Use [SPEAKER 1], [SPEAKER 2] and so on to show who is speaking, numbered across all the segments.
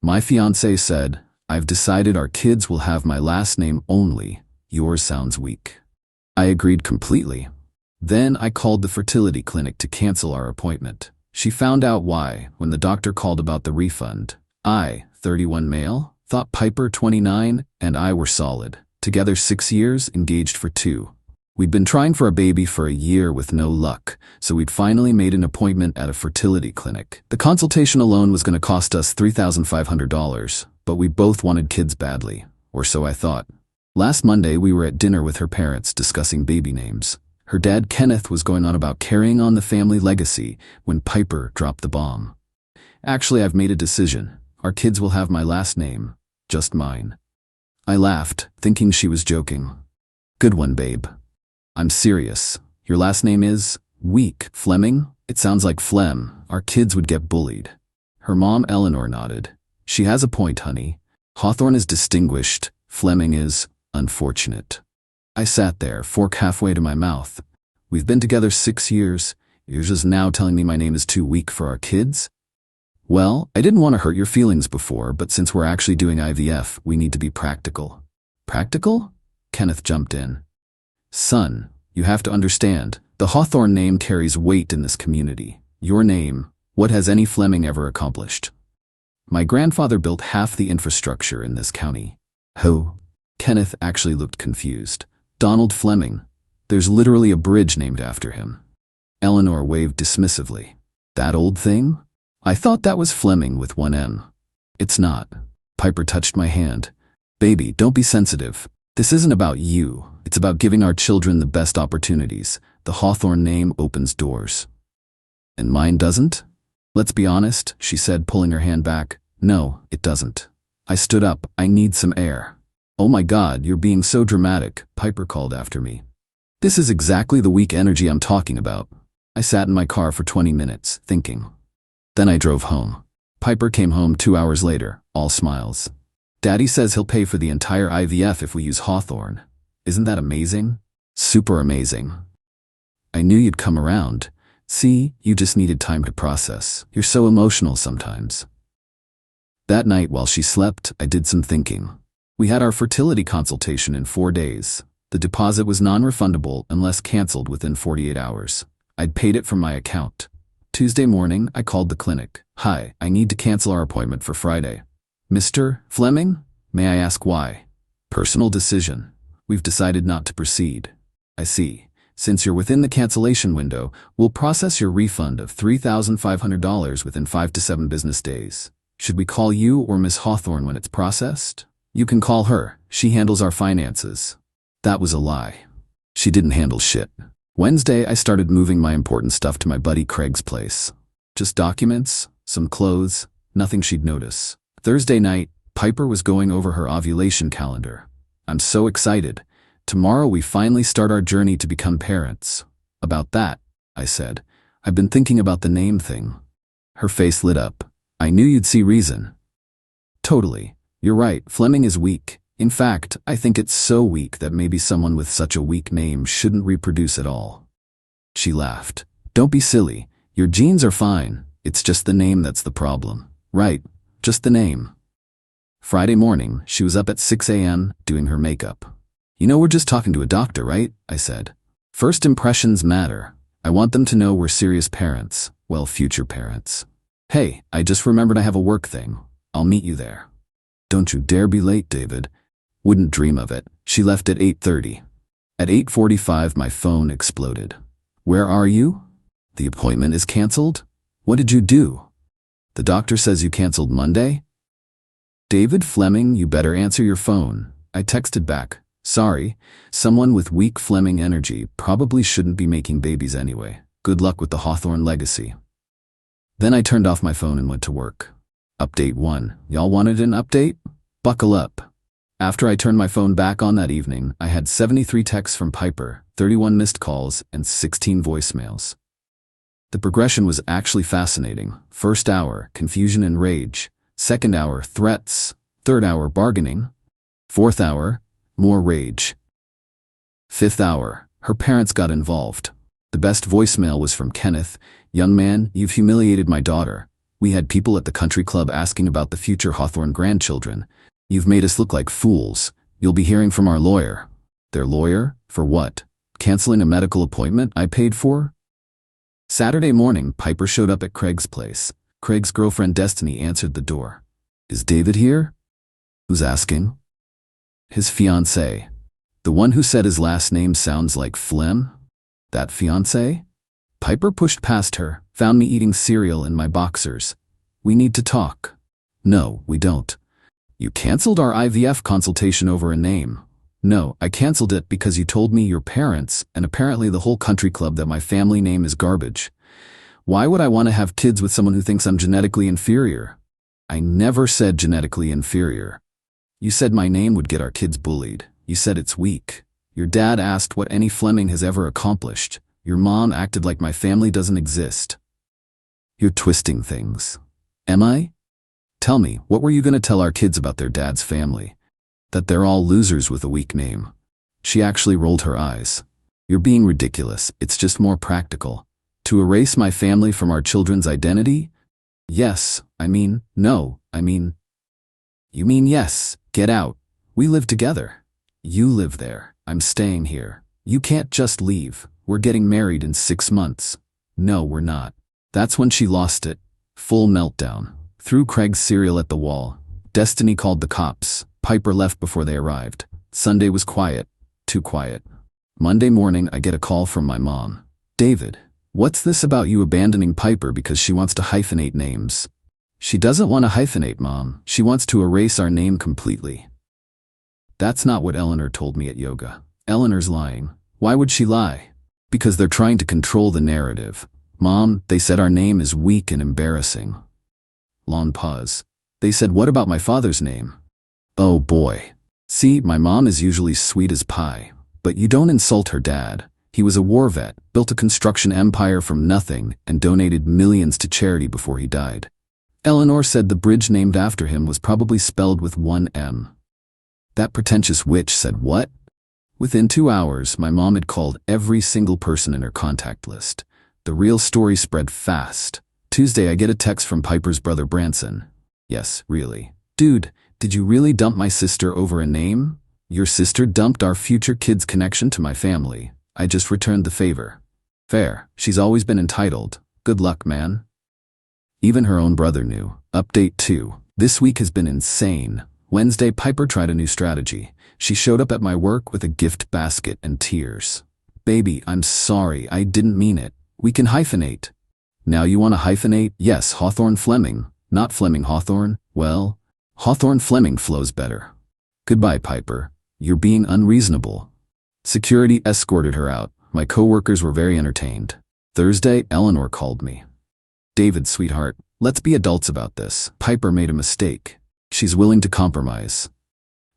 [SPEAKER 1] My fiancé said, "I've decided our kids will have my last name only. Yours sounds weak." I agreed completely. Then I called the fertility clinic to cancel our appointment. She found out why when the doctor called about the refund. I, 31 male, thought Piper, 29, and I were solid. Together 6 years, engaged for 2. We'd been trying for a baby for a year with no luck, so we'd finally made an appointment at a fertility clinic. The consultation alone was going to cost us $3,500, but we both wanted kids badly, or so I thought. Last Monday we were at dinner with her parents discussing baby names. Her dad Kenneth was going on about carrying on the family legacy when Piper dropped the bomb. "Actually, I've made a decision. Our kids will have my last name, just mine." I laughed, thinking she was joking. "Good one, babe." "I'm serious. Your last name is weak. Fleming? It sounds like phlegm. Our kids would get bullied." Her mom Eleanor nodded. "She has a point, honey. Hawthorne is distinguished. Fleming is unfortunate." I sat there, fork halfway to my mouth. We've been together 6 years. You're just now telling me my name is too weak for our kids? Well, I didn't want to hurt your feelings before, but since we're actually doing IVF, we need to be practical. Practical? Kenneth jumped in. "Son, you have to understand, the Hawthorne name carries weight in this community. Your name, what has any Fleming ever accomplished? My grandfather built half the infrastructure in this county." "Who?" Kenneth actually looked confused. "Donald Fleming. There's literally a bridge named after him." Eleanor waved dismissively. "That old thing? I thought that was Fleming with one M." "It's not." Piper touched my hand. "Baby, don't be sensitive. This isn't about you. It's about giving our children the best opportunities. The Hawthorne name opens doors." "And mine doesn't?" "Let's be honest," she said, pulling her hand back. "No, it doesn't." I stood up. "I need some air." "Oh my God, you're being so dramatic," Piper called after me. "This is exactly the weak energy I'm talking about." I sat in my car for 20 minutes, thinking. Then I drove home. Piper came home 2 hours later, all smiles. "Daddy says he'll pay for the entire IVF if we use Hawthorne. Isn't that amazing?" "Super amazing." "I knew you'd come around. See, you just needed time to process. You're so emotional sometimes." That night while she slept, I did some thinking. We had our fertility consultation in 4 days. The deposit was non-refundable unless canceled within 48 hours. I'd paid it from my account. Tuesday morning, I called the clinic. "Hi, I need to cancel our appointment for Friday." "Mr. Fleming? May I ask why?" "Personal decision. We've decided not to proceed." "I see. Since you're within the cancellation window, we'll process your refund of $3,500 within 5 to 7 business days. Should we call you or Miss Hawthorne when it's processed?" "You can call her. She handles our finances." That was a lie. She didn't handle shit. Wednesday, I started moving my important stuff to my buddy Craig's place. Just documents, some clothes, nothing she'd notice. Thursday night, Piper was going over her ovulation calendar. "I'm so excited. Tomorrow we finally start our journey to become parents." "About that," I said, "I've been thinking about the name thing." Her face lit up. "I knew you'd see reason." "Totally. You're right, Fleming is weak. In fact, I think it's so weak that maybe someone with such a weak name shouldn't reproduce at all." She laughed. "Don't be silly. Your genes are fine. It's just the name that's the problem." "Right, just the name." Friday morning, she was up at 6 a.m. doing her makeup. "You know we're just talking to a doctor, right?" I said. "First impressions matter. I want them to know we're serious parents. Well, future parents." "Hey, I just remembered I have a work thing. I'll meet you there." "Don't you dare be late, David." "Wouldn't dream of it." She left at 8:30. At 8:45, my phone exploded. "Where are you?" "The appointment is canceled?" "What did you do?" "The doctor says you canceled Monday?" "David Fleming, you better answer your phone." I texted back. "Sorry, someone with weak Fleming energy probably shouldn't be making babies anyway. Good luck with the Hawthorne legacy." Then I turned off my phone and went to work. Update 1. Y'all wanted an update? Buckle up. After I turned my phone back on that evening, I had 73 texts from Piper, 31 missed calls, and 16 voicemails. The progression was actually fascinating. First hour, confusion and rage. Second hour, threats. Third hour, bargaining. Fourth hour, more rage. Fifth hour, her parents got involved. The best voicemail was from Kenneth. "Young man, you've humiliated my daughter. We had people at the country club asking about the future Hawthorne grandchildren. You've made us look like fools. You'll be hearing from our lawyer. Their lawyer? For what? Canceling a medical appointment I paid for? Saturday morning, Piper showed up at Craig's place. Craig's girlfriend Destiny answered the door. Is David here? Who's asking? His fiancée. The one who said his last name sounds like phlegm? That fiancée? Piper pushed past her, found me eating cereal in my boxers. We need to talk. No, we don't. You canceled our IVF consultation over a name. No, I canceled it because you told me your parents, and apparently the whole country club, that my family name is garbage. Why would I want to have kids with someone who thinks I'm genetically inferior? I never said genetically inferior. You said my name would get our kids bullied. You said it's weak. Your dad asked what any Fleming has ever accomplished. Your mom acted like my family doesn't exist. You're twisting things. Am I? Tell me, what were you going to tell our kids about their dad's family? That they're all losers with a weak name. She actually rolled her eyes. You're being ridiculous. It's just more practical. To erase my family from our children's identity? Yes, no, You mean yes, get out. We live together. You live there. I'm staying here. You can't just leave. We're getting married in 6 months. No, we're not. That's when she lost it. Full meltdown. Threw Craig's cereal at the wall. Destiny called the cops. Piper left before they arrived. Sunday was quiet. Too quiet. Monday morning, I get a call from my mom. David, what's this about you abandoning Piper because she wants to hyphenate names? She doesn't want to hyphenate, Mom. She wants to erase our name completely. That's not what Eleanor told me at yoga. Eleanor's lying. Why would she lie? Because they're trying to control the narrative. Mom, they said our name is weak and embarrassing. Long pause. They said, what about my father's name? Oh boy. See, my mom is usually sweet as pie. But you don't insult her dad. He was a war vet, built a construction empire from nothing, and donated millions to charity before he died. Eleanor said the bridge named after him was probably spelled with one M. That pretentious witch said what? Within 2 hours, my mom had called every single person in her contact list. The real story spread fast. Tuesday, I get a text from Piper's brother Branson. Yes, really. Dude, did you really dump my sister over a name? Your sister dumped our future kid's connection to my family. I just returned the favor. Fair. She's always been entitled. Good luck, man. Even her own brother knew. Update 2. This week has been insane. Wednesday, Piper tried a new strategy. She showed up at my work with a gift basket and tears. Baby, I'm sorry, I didn't mean it. We can hyphenate. Now you want to hyphenate? Yes, Hawthorne Fleming. Not Fleming Hawthorne. Well, Hawthorne Fleming flows better. Goodbye, Piper. You're being unreasonable. Security escorted her out. My coworkers were very entertained. Thursday, Eleanor called me. David, sweetheart, let's be adults about this. Piper made a mistake. She's willing to compromise.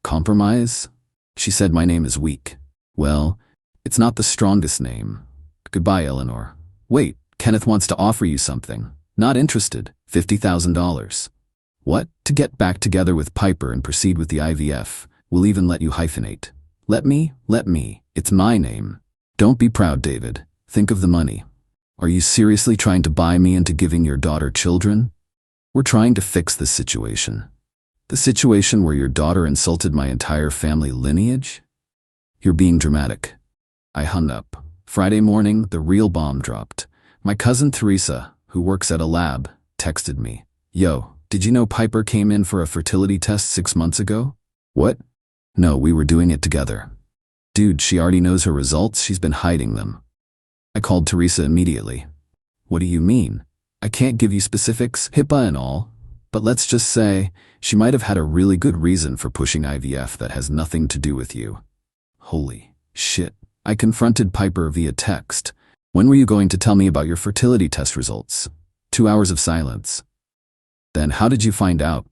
[SPEAKER 1] Compromise? She said my name is weak. Well, it's not the strongest name. Goodbye, Eleanor. Wait, Kenneth wants to offer you something. Not interested. $50,000. What? To get back together with Piper and proceed with the IVF. We'll even let you hyphenate. Let me. It's my name. Don't be proud, David. Think of the money. Are you seriously trying to buy me into giving your daughter children? We're trying to fix this situation. The situation where your daughter insulted my entire family lineage? You're being dramatic. I hung up. Friday morning, the real bomb dropped. My cousin Teresa, who works at a lab, texted me. Yo, did you know Piper came in for a fertility test 6 months ago? What? No, we were doing it together. Dude, she already knows her results. She's been hiding them. I called Teresa immediately. What do you mean? I can't give you specifics, HIPAA and all. But let's just say, she might have had a really good reason for pushing IVF that has nothing to do with you. Holy shit. I confronted Piper via text. When were you going to tell me about your fertility test results? 2 hours of silence. Then how did you find out?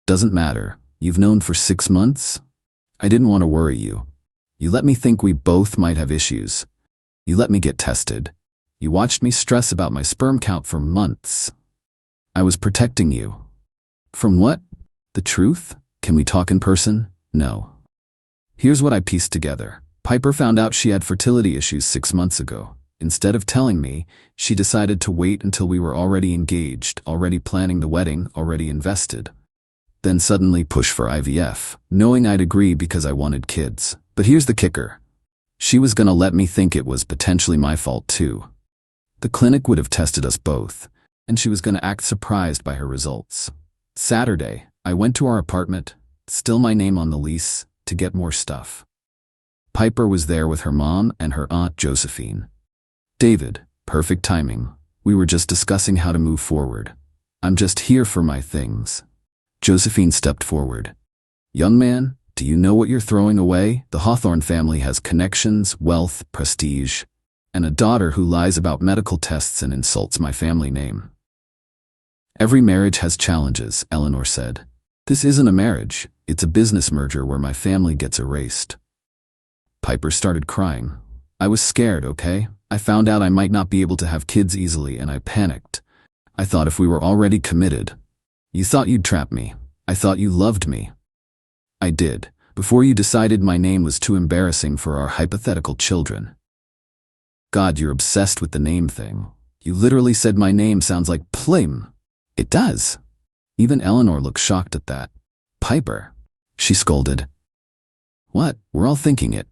[SPEAKER 1] Doesn't matter. You've known for 6 months? I didn't want to worry you. You let me think we both might have issues. You let me get tested. You watched me stress about my sperm count for months. I was protecting you. From what? The truth? Can we talk in person? No. Here's what I pieced together. Piper found out she had fertility issues 6 months ago. Instead of telling me, she decided to wait until we were already engaged, already planning the wedding, already invested. Then suddenly push for IVF, knowing I'd agree because I wanted kids. But here's the kicker. She was gonna let me think it was potentially my fault too. The clinic would have tested us both, and she was gonna act surprised by her results. Saturday, I went to our apartment, still my name on the lease, to get more stuff. Piper was there with her mom and her aunt Josephine. David, perfect timing. We were just discussing how to move forward. I'm just here for my things. Josephine stepped forward. Young man, do you know what you're throwing away? The Hawthorne family has connections, wealth, prestige, and a daughter who lies about medical tests and insults my family name. Every marriage has challenges, Eleanor said. This isn't a marriage, it's a business merger where my family gets erased. Piper started crying. I was scared, okay? I found out I might not be able to have kids easily and I panicked. I thought if we were already committed. You thought you'd trap me. I thought you loved me. I did, before you decided my name was too embarrassing for our hypothetical children. God, you're obsessed with the name thing. You literally said my name sounds like Plim. It does. Even Eleanor looked shocked at that. Piper, she scolded. What? We're all thinking it.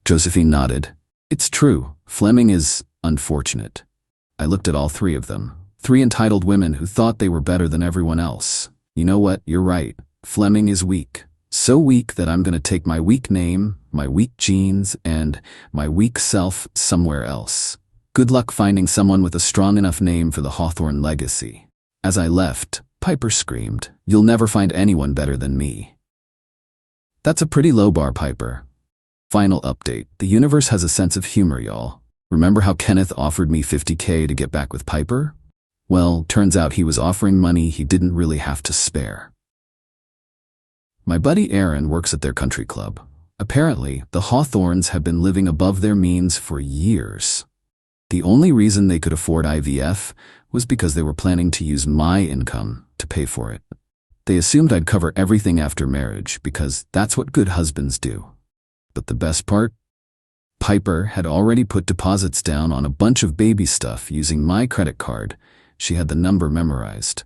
[SPEAKER 1] Josephine nodded. It's true. Fleming is unfortunate. I looked at all three of them. 3 entitled women who thought they were better than everyone else. You know what? You're right. Fleming is weak. So weak that I'm gonna take my weak name, my weak genes, and my weak self somewhere else. Good luck finding someone with a strong enough name for the Hawthorne legacy. As I left, Piper screamed, You'll never find anyone better than me. That's a pretty low bar, Piper. Final update. The universe has a sense of humor, y'all. Remember how Kenneth offered me $50K to get back with Piper? Well, turns out he was offering money he didn't really have to spare. My buddy Aaron works at their country club. Apparently, the Hawthornes have been living above their means for years. The only reason they could afford IVF was because they were planning to use my income to pay for it. They assumed I'd cover everything after marriage because that's what good husbands do. But the best part? Piper had already put deposits down on a bunch of baby stuff using my credit card. She had the number memorized.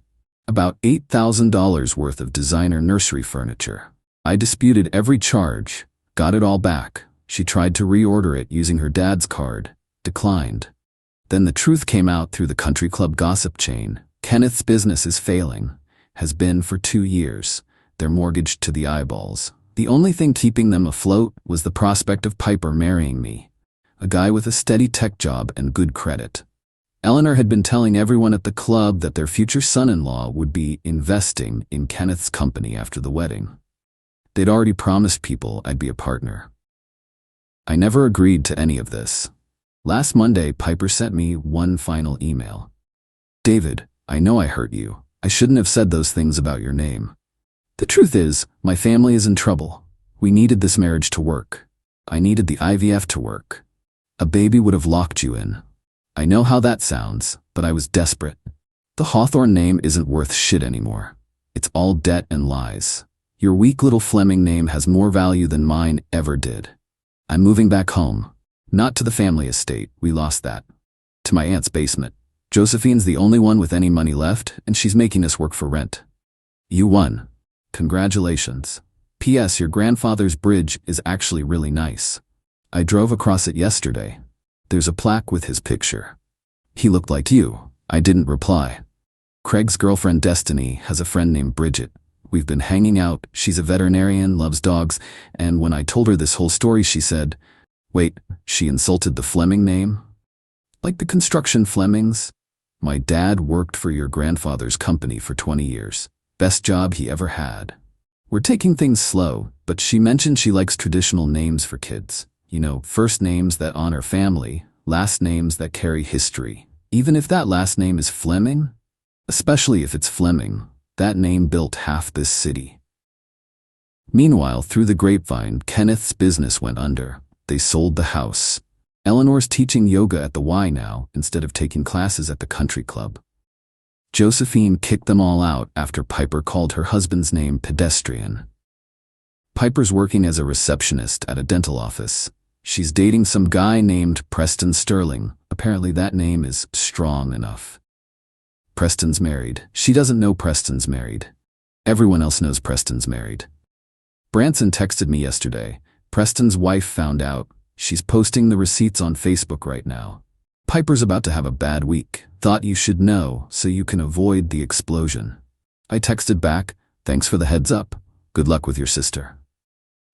[SPEAKER 1] About $8,000 worth of designer nursery furniture. I disputed every charge, got it all back. She tried to reorder it using her dad's card, declined. Then the truth came out through the country club gossip chain. Kenneth's business is failing, has been for 2 years. They're mortgaged to the eyeballs. The only thing keeping them afloat was the prospect of Piper marrying me, a guy with a steady tech job and good credit. Eleanor had been telling everyone at the club that their future son-in-law would be investing in Kenneth's company after the wedding. They'd already promised people I'd be a partner. I never agreed to any of this. Last Monday, Piper sent me one final email. David, I know I hurt you. I shouldn't have said those things about your name. The truth is, my family is in trouble. We needed this marriage to work. I needed the IVF to work. A baby would have locked you in. I know how that sounds, but I was desperate. The Hawthorne name isn't worth shit anymore. It's all debt and lies. Your weak little Fleming name has more value than mine ever did. I'm moving back home. Not to the family estate, we lost that. To my aunt's basement. Josephine's the only one with any money left, and she's making us work for rent. You won. Congratulations. P.S. Your grandfather's bridge is actually really nice. I drove across it yesterday. There's a plaque with his picture. He looked like you. I didn't reply. Craig's girlfriend Destiny has a friend named Bridget. We've been hanging out, she's a veterinarian, loves dogs, and when I told her this whole story she said, wait, she insulted the Fleming name? Like the construction Flemings? My dad worked for your grandfather's company for 20 years. Best job he ever had. We're taking things slow, but she mentioned she likes traditional names for kids. You know, first names that honor family, last names that carry history. Even if that last name is Fleming? Especially if it's Fleming, that name built half this city. Meanwhile, through the grapevine, Kenneth's business went under. They sold the house. Eleanor's teaching yoga at the Y now, instead of taking classes at the country club. Josephine kicked them all out after Piper called her husband's name pedestrian. Piper's working as a receptionist at a dental office. She's dating some guy named Preston Sterling. Apparently that name is strong enough. Preston's married. She doesn't know Preston's married. Everyone else knows Preston's married. Branson texted me yesterday. Preston's wife found out. She's posting the receipts on Facebook right now. Piper's about to have a bad week. Thought you should know so you can avoid the explosion. I texted back, thanks for the heads up. Good luck with your sister.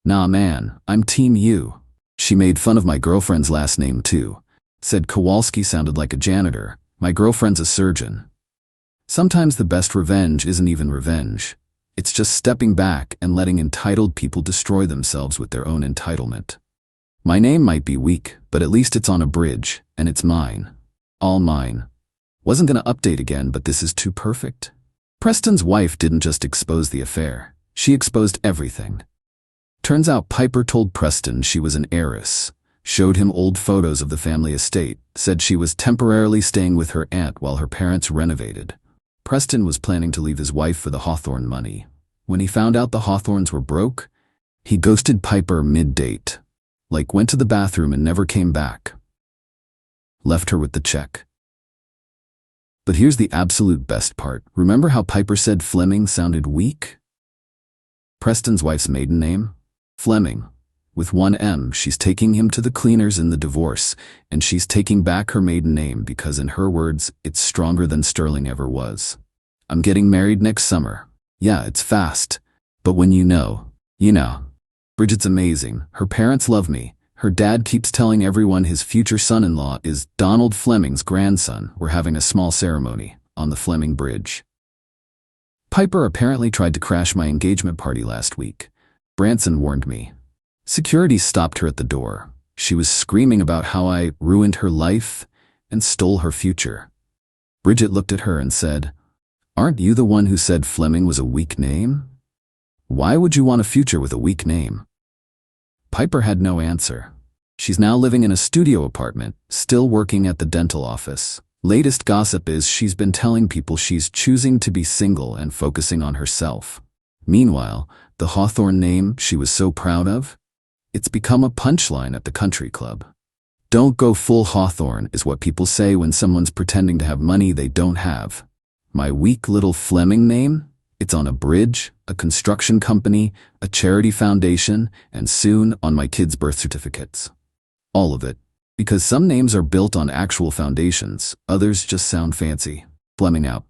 [SPEAKER 1] Nah man, I'm Team U. She made fun of my girlfriend's last name too. Said Kowalski sounded like a janitor. My girlfriend's a surgeon. Sometimes the best revenge isn't even revenge. It's just stepping back and letting entitled people destroy themselves with their own entitlement. My name might be weak, but at least it's on a bridge, and it's mine. All mine. Wasn't gonna update again, but this is too perfect. Preston's wife didn't just expose the affair. She exposed everything. Turns out Piper told Preston she was an heiress, showed him old photos of the family estate, said she was temporarily staying with her aunt while her parents renovated. Preston was planning to leave his wife for the Hawthorne money. When he found out the Hawthornes were broke, he ghosted Piper mid-date. Like went to the bathroom and never came back. Left her with the check. But here's the absolute best part. Remember how Piper said Fleming sounded weak? Preston's wife's maiden name? Fleming. With one M, she's taking him to the cleaners in the divorce, and she's taking back her maiden name because in her words, it's stronger than Sterling ever was. I'm getting married next summer. Yeah, it's fast. But when you know, you know. Bridget's amazing. Her parents love me. Her dad keeps telling everyone his future son-in-law is Donald Fleming's grandson. We're having a small ceremony on the Fleming Bridge. Piper apparently tried to crash my engagement party last week. Branson warned me. Security stopped her at the door. She was screaming about how I ruined her life and stole her future. Bridget looked at her and said, "Aren't you the one who said Fleming was a weak name? Why would you want a future with a weak name?" Piper had no answer. She's now living in a studio apartment, still working at the dental office. Latest gossip is she's been telling people she's choosing to be single and focusing on herself. Meanwhile, the Hawthorne name she was so proud of? It's become a punchline at the country club. Don't go full Hawthorne is what people say when someone's pretending to have money they don't have. My weak little Fleming name? It's on a bridge, a construction company, a charity foundation, and soon on my kids' birth certificates. All of it. Because some names are built on actual foundations, others just sound fancy. Fleming out.